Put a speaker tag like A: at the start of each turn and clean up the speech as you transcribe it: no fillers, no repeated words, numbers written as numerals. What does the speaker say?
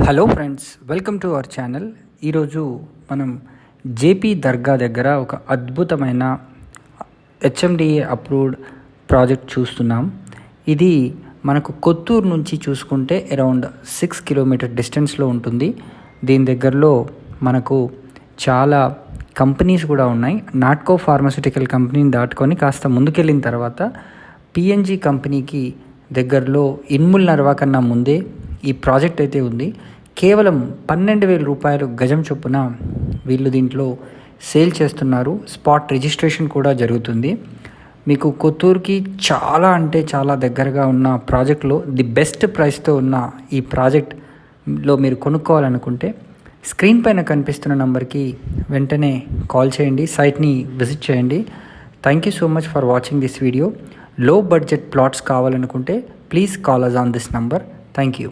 A: Hello friends, welcome to our channel. ఈరోజు మనం JP దర్గా దగ్గర ఒక అద్భుతమైన హెచ్ఎండిఏ అప్రూవ్డ్ ప్రాజెక్ట్ చూస్తున్నాం. ఇది మనకు కొత్తూరు నుంచి చూసుకుంటే అరౌండ్ 6 కిలోమీటర్ డిస్టెన్స్లో ఉంటుంది. దీని దగ్గరలో మనకు చాలా కంపెనీస్ కూడా ఉన్నాయి. నాట్కో ఫార్మాస్యూటికల్ కంపెనీని దాటుకొని కాస్త ముందుకెళ్ళిన తర్వాత పిఎన్జీ కంపెనీకి దగ్గరలో ఇన్ముల్ నర్వా కన్నా ముందే ఈ ప్రాజెక్ట్ అయితే ఉంది. కేవలం 12,000 రూపాయలు గజం చొప్పున వీళ్ళు దీంట్లో సేల్ చేస్తున్నారు. స్పాట్ రిజిస్ట్రేషన్ కూడా జరుగుతుంది. మీకు కొత్తూరుకి చాలా అంటే చాలా దగ్గరగా ఉన్న ప్రాజెక్ట్లో ది బెస్ట్ ప్రైస్తో ఉన్న ఈ ప్రాజెక్ట్లో మీరు కొనుక్కోవాలనుకుంటే స్క్రీన్ పైన కనిపిస్తున్న నంబర్కి వెంటనే కాల్ చేయండి, సైట్ని విజిట్ చేయండి. Thank you so much for watching this video. Low budget plots కావాలనుకుంటే please call us on this number. Thank you.